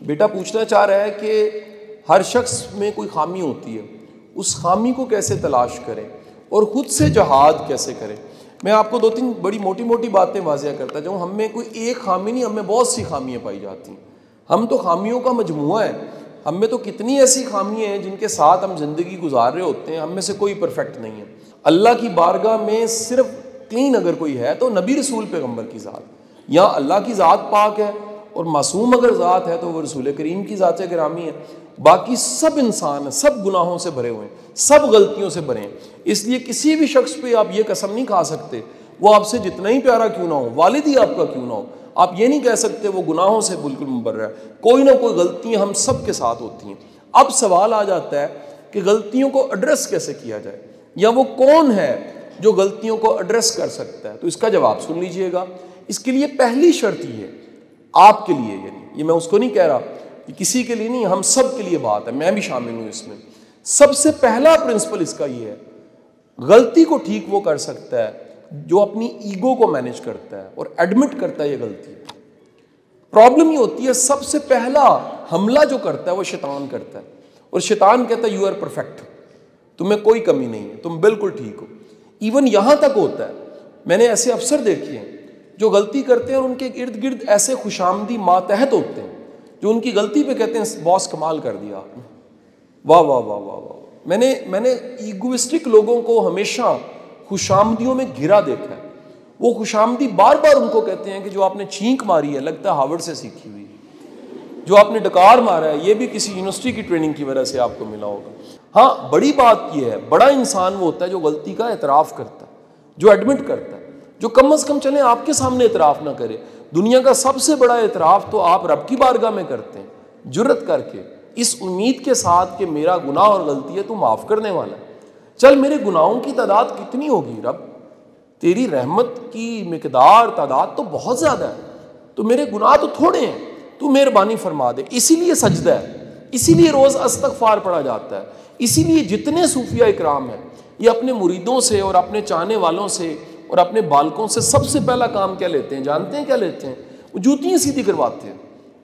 بیٹا پوچھنا چاہ رہا ہے کہ ہر شخص میں کوئی خامی ہوتی ہے، اس خامی کو کیسے تلاش کریں اور خود سے جہاد کیسے کریں۔ میں آپ کو 2-3 بڑی موٹی موٹی باتیں واضح کرتا جاؤں۔ ہم میں کوئی ایک خامی نہیں، ہم میں بہت سی خامیاں پائی جاتی ہیں۔ ہم تو خامیوں کا مجموعہ ہے۔ ہم میں تو کتنی ایسی خامیاں ہیں جن کے ساتھ ہم زندگی گزار رہے ہوتے ہیں، ہم میں سے کوئی پرفیکٹ نہیں ہے۔ اللہ کی بارگاہ میں صرف کلین اگر کوئی ہے تو نبی رسول پیغمبر کی ذات، یا اللہ کی ذات پاک ہے، اور معصوم اگر ذات ہے تو وہ رسول کریم کی ذات گرامی ہے۔ باقی سب انسان ہیں، سب گناہوں سے بھرے ہوئے ہیں، سب غلطیوں سے بھرے ہیں۔ اس لیے کسی بھی شخص پہ آپ یہ قسم نہیں کھا سکتے، وہ آپ سے جتنا ہی پیارا کیوں نہ ہو، والد ہی آپ کا کیوں نہ ہو، آپ یہ نہیں کہہ سکتے وہ گناہوں سے بالکل مبرہ ہے۔ کوئی نہ کوئی غلطیاں ہم سب کے ساتھ ہوتی ہیں۔ اب سوال آ جاتا ہے کہ غلطیوں کو ایڈریس کیسے کیا جائے، یا وہ کون ہے جو غلطیوں کو ایڈریس کر سکتا ہے۔ تو اس کا جواب سن لیجئے گا۔ اس کے لیے پہلی شرط یہ ہے، آپ کے لیے، یعنی یہ میں اس کو نہیں کہہ رہا کہ کسی کے لیے نہیں، ہم سب کے لیے بات ہے، میں بھی شامل ہوں اس میں۔ سب سے پہلا پرنسپل اس کا یہ ہے، غلطی کو ٹھیک وہ کر سکتا ہے جو اپنی ایگو کو مینج کرتا ہے اور ایڈمٹ کرتا ہے یہ غلطی۔ پرابلم یہ ہوتی ہے سب سے پہلا حملہ جو کرتا ہے وہ شیطان کرتا ہے، اور شیطان کہتا ہے یو آر پرفیکٹ، تمہیں کوئی کمی نہیں ہے، تم بالکل ٹھیک ہو۔ ایون یہاں تک ہوتا ہے، میں نے ایسے افسر دیکھے ہیں جو غلطی کرتے ہیں اور ان کے ارد گرد ایسے خوشامدی ماتحت ہوتے ہیں جو ان کی غلطی پہ کہتے ہیں باس کمال کر دیا آپ نے، واہ واہ واہ واہ واہ۔ میں نے ایگوسٹک لوگوں کو ہمیشہ خوشامدیوں میں گھرا دیکھا ہے۔ وہ خوشامدی بار بار ان کو کہتے ہیں کہ جو آپ نے چھینک ماری ہے لگتا ہے ہارورڈ سے سیکھی ہوئی، جو آپ نے ڈکار مارا ہے یہ بھی کسی یونیورسٹی کی ٹریننگ کی وجہ سے آپ کو ملا ہوگا۔ ہاں، بڑی بات یہ ہے، بڑا انسان وہ ہوتا ہے جو غلطی کا اعتراف کرتا ہے، جو ایڈمٹ کرتا ہے، جو کم از کم چلیں آپ کے سامنے اعتراف نہ کرے۔ دنیا کا سب سے بڑا اعتراف تو آپ رب کی بارگاہ میں کرتے ہیں، جرت کر کے، اس امید کے ساتھ کہ میرا گناہ اور غلطی ہے تو معاف کرنے والا ہے۔ چل میرے گناہوں کی تعداد کتنی ہوگی رب، تیری رحمت کی مقدار تعداد تو بہت زیادہ ہے، تو میرے گناہ تو تھوڑے ہیں، تو مہربانی فرما دے۔ اسی لیے سجدہ ہے، اسی لیے روز استغفار پڑھا جاتا ہے، اسی لیے جتنے صوفیہ اکرام ہیں یہ اپنے مریدوں سے اور اپنے چاہنے والوں سے اور اپنے بالکوں سے سب سے پہلا کام کیا لیتے ہیں جانتے ہیں؟ کیا لیتے ہیں؟ وہ جوتیاں سیدھی کرواتے ہیں،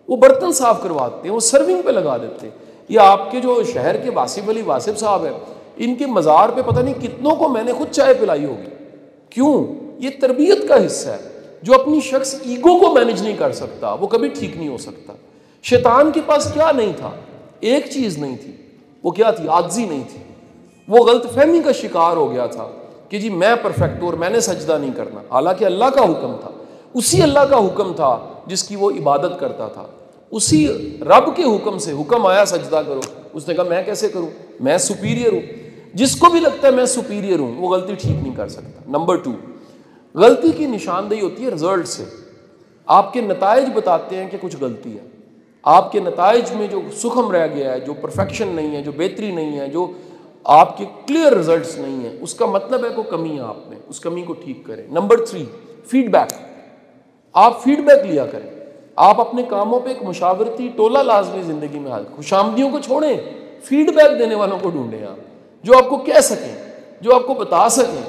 وہ برتن صاف کرواتے ہیں، وہ سرونگ پہ لگا دیتے ہیں۔ یہ آپ کے جو شہر کے واصف علی واصف صاحب ہیں، ان کے مزار پہ پتہ نہیں کتنوں کو میں نے خود چائے پلائی ہوگی۔ کیوں؟ یہ تربیت کا حصہ ہے۔ جو اپنی شخص ایگو کو مینج نہیں کر سکتا وہ کبھی ٹھیک نہیں ہو سکتا۔ شیطان کے پاس کیا نہیں تھا؟ ایک چیز نہیں تھی، وہ کیا تھی؟ عاجزی نہیں تھی۔ وہ غلط فہمی کا شکار ہو گیا تھا کہ جی میں پرفیکٹ ہوں اور میں نے سجدہ نہیں کرنا، حالانکہ اللہ کا حکم تھا، اسی اللہ کا حکم تھا جس کی وہ عبادت کرتا تھا، اسی رب کے حکم سے حکم آیا سجدہ کرو، اس نے کہا میں کیسے کروں، میں سپیریئر ہوں۔ جس کو بھی لگتا ہے میں سپیریئر ہوں وہ غلطی ٹھیک نہیں کر سکتا۔ نمبر 2، غلطی کی نشاندہی ہوتی ہے رزلٹ سے۔ آپ کے نتائج بتاتے ہیں کہ کچھ غلطی ہے، آپ کے نتائج میں جو سکھم رہ گیا ہے، جو پرفیکشن نہیں ہے، جو بہتری نہیں ہے، جو آپ کے کلیئر رزلٹس نہیں ہیں، اس کا مطلب ہے کوئی کمی ہے آپ میں، اس کمی کو ٹھیک کریں۔ Number 3، feedback. آپ فیڈ بیک لیا کریں۔ آپ اپنے کاموں پہ ایک مشاورتی ٹولہ لازمی زندگی میں حال، خوشامدیوں کو چھوڑیں، فیڈ بیک دینے والوں کو ڈھونڈیں آپ، جو آپ کو کہہ سکیں، جو آپ کو بتا سکیں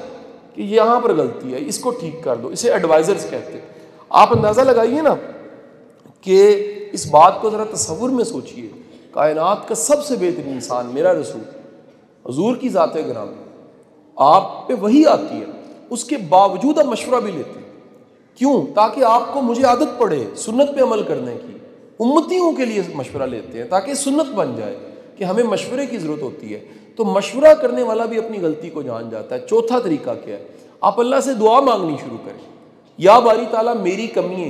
کہ یہاں پر غلطی ہے، اس کو ٹھیک کر دو۔ اسے ایڈوائزرز کہتے ہیں۔ آپ اندازہ لگائیے نا کہ اس بات کو ذرا تصور میں سوچئے، کائنات کا سب سے بہترین انسان میرا رسول حضور کی ذات گرامی، آپ پہ وحی آتی ہے، اس کے باوجود آپ مشورہ بھی لیتے ہیں۔ کیوں؟ تاکہ آپ کو مجھے عادت پڑے سنت پہ عمل کرنے کی۔ امتیوں کے لیے مشورہ لیتے ہیں تاکہ سنت بن جائے کہ ہمیں مشورے کی ضرورت ہوتی ہے۔ تو مشورہ کرنے والا بھی اپنی غلطی کو جان جاتا ہے۔ چوتھا طریقہ کیا ہے؟ آپ اللہ سے دعا مانگنی شروع کریں، یا باری تعالیٰ میری کمیاں،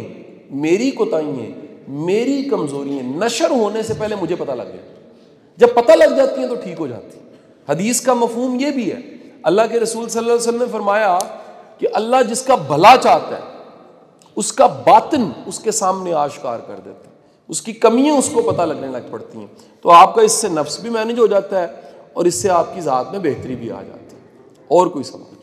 میری کوتاہیاں، میری کمزوریاں نشر ہونے سے پہلے مجھے پتہ لگ جائے۔ جب پتہ لگ جاتی ہیں تو ٹھیک ہو جاتی ہیں۔ حدیث کا مفہوم یہ بھی ہے، اللہ کے رسول صلی اللہ علیہ وسلم نے فرمایا کہ اللہ جس کا بھلا چاہتا ہے اس کا باطن اس کے سامنے آشکار کر دیتا ہے، اس کی کمیاں اس کو پتہ لگنے لگ پڑتی ہیں۔ تو آپ کا اس سے نفس بھی مینج ہو جاتا ہے اور اس سے آپ کی ذات میں بہتری بھی آ جاتی ہے۔ اور کوئی سوال؟